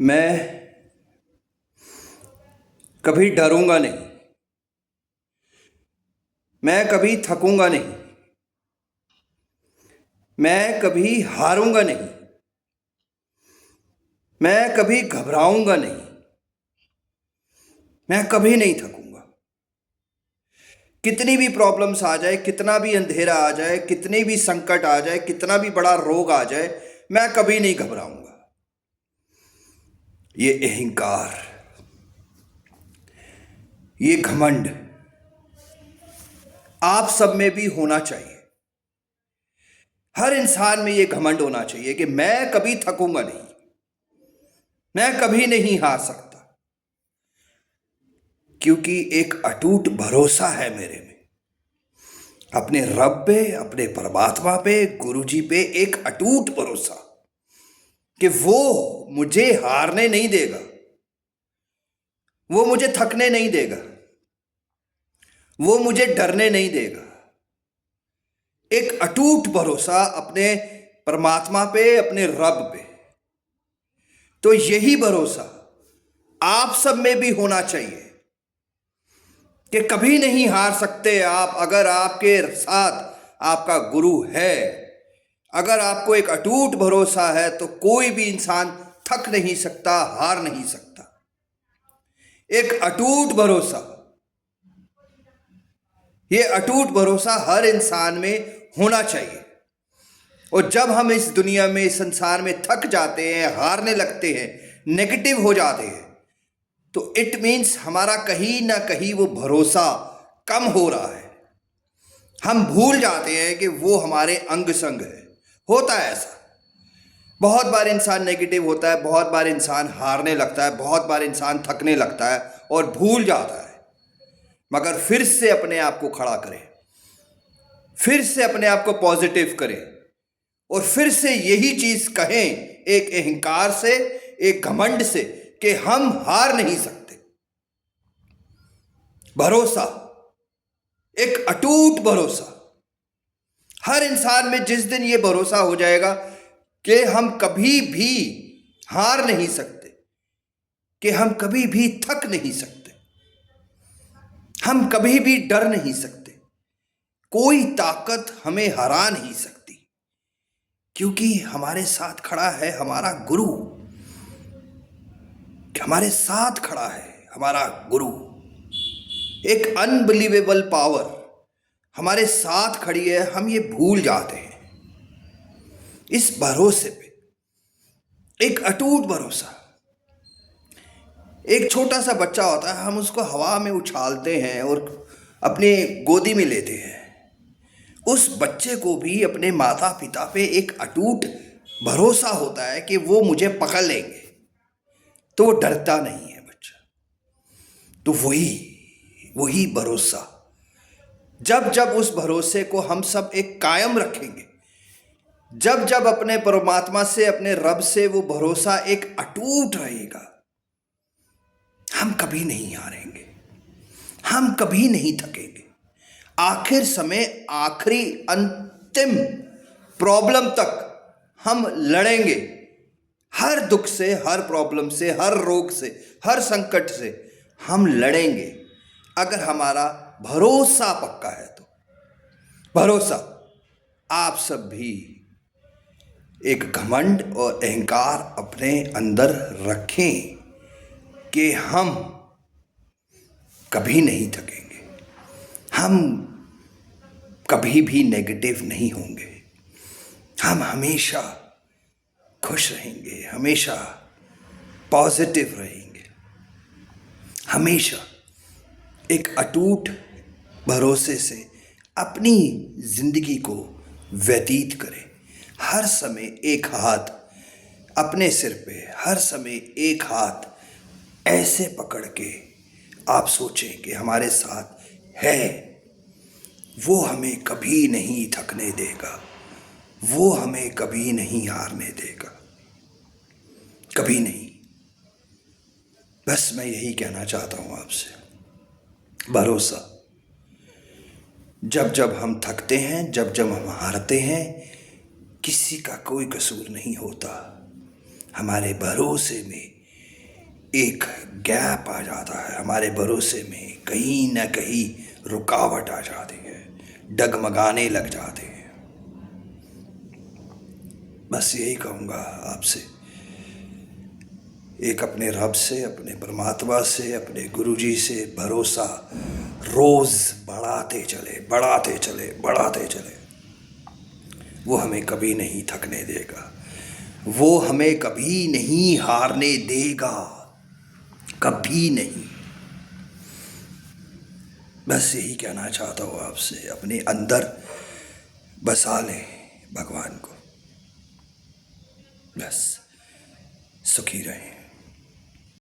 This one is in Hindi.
मैं कभी डरूंगा नहीं। मैं कभी थकूंगा नहीं। मैं कभी हारूंगा नहीं। मैं कभी घबराऊंगा नहीं। मैं कभी नहीं थकूंगा। कितनी भी प्रॉब्लम्स आ जाए, कितना भी अंधेरा आ जाए, कितनी भी संकट आ जाए, कितना भी बड़ा रोग आ जाए, मैं कभी नहीं घबराऊंगा। ये अहंकार, ये घमंड आप सब में भी होना चाहिए। हर इंसान में ये घमंड होना चाहिए कि मैं कभी थकूंगा नहीं, मैं कभी नहीं हार सकता, क्योंकि एक अटूट भरोसा है मेरे में, अपने रब पे, अपने परमात्मा पे, गुरुजी पे एक अटूट भरोसा कि वो मुझे हारने नहीं देगा, वो मुझे थकने नहीं देगा, वो मुझे डरने नहीं देगा। एक अटूट भरोसा अपने परमात्मा पे, अपने रब पे। तो यही भरोसा आप सब में भी होना चाहिए कि कभी नहीं हार सकते आप। अगर आपके साथ आपका गुरु है, अगर आपको एक अटूट भरोसा है, तो कोई भी इंसान थक नहीं सकता, हार नहीं सकता। एक अटूट भरोसा, ये अटूट भरोसा हर इंसान में होना चाहिए। और जब हम इस दुनिया में, इस संसार में थक जाते हैं, हारने लगते हैं, नेगेटिव हो जाते हैं, तो इट मीन्स हमारा कहीं ना कहीं वो भरोसा कम हो रहा है। हम भूल जाते हैं कि वो हमारे अंग संग है। होता है ऐसा, बहुत बार इंसान नेगेटिव होता है, बहुत बार इंसान हारने लगता है, बहुत बार इंसान थकने लगता है और भूल जाता है। मगर फिर से अपने आप को खड़ा करें, फिर से अपने आप को पॉजिटिव करें और फिर से यही चीज कहें, एक अहंकार से, एक घमंड से, कि हम हार नहीं सकते। भरोसा, एक अटूट भरोसा हर इंसान में। जिस दिन ये भरोसा हो जाएगा कि हम कभी भी हार नहीं सकते, कि हम कभी भी थक नहीं सकते, हम कभी भी डर नहीं सकते, कोई ताकत हमें हरा नहीं सकती, क्योंकि हमारे साथ खड़ा है हमारा गुरु। हमारे साथ खड़ा है हमारा गुरु। एक अनबिलीवेबल पावर हमारे साथ खड़ी है। हम ये भूल जाते हैं इस भरोसे पे, एक अटूट भरोसा। एक छोटा सा बच्चा होता है, हम उसको हवा में उछालते हैं और अपने गोदी में लेते हैं। उस बच्चे को भी अपने माता पिता पे एक अटूट भरोसा होता है कि वो मुझे पकड़ लेंगे, तो वो डरता नहीं है बच्चा। तो वही भरोसा, जब जब उस भरोसे को हम सब एक कायम रखेंगे, जब जब अपने परमात्मा से, अपने रब से वो भरोसा एक अटूट रहेगा, हम कभी नहीं हारेंगे, हम कभी नहीं थकेंगे। आखिर समय, आखिरी अंतिम प्रॉब्लम तक हम लड़ेंगे। हर दुख से, हर प्रॉब्लम से, हर रोग से, हर संकट से हम लड़ेंगे, अगर हमारा भरोसा पक्का है तो। भरोसा आप सब भी एक घमंड और अहंकार अपने अंदर रखें कि हम कभी नहीं थकेंगे, हम कभी भी नेगेटिव नहीं होंगे, हम हमेशा खुश रहेंगे, हमेशा पॉजिटिव रहेंगे, हमेशा एक अटूट भरोसे से अपनी जिंदगी को व्यतीत करें। हर समय एक हाथ अपने सिर पे, हर समय एक हाथ ऐसे पकड़ के आप सोचें कि हमारे साथ है, वो हमें कभी नहीं थकने देगा, वो हमें कभी नहीं हारने देगा, कभी नहीं। बस मैं यही कहना चाहता हूँ आपसे। भरोसा, जब जब हम थकते हैं, जब जब हम हारते हैं, किसी का कोई कसूर नहीं होता। हमारे भरोसे में एक गैप आ जाता है, हमारे भरोसे में कहीं ना कहीं रुकावट आ जाती है, डगमगाने लग जाते हैं। बस यही कहूँगा आपसे, एक अपने रब से, अपने परमात्मा से, अपने गुरुजी से भरोसा रोज़ बढ़ाते चले, बढ़ाते चले, बढ़ाते चले। वो हमें कभी नहीं थकने देगा, वो हमें कभी नहीं हारने देगा, कभी नहीं। बस यही कहना चाहता हूँ आपसे, अपने अंदर बसा लें भगवान को, बस सुखी रहें।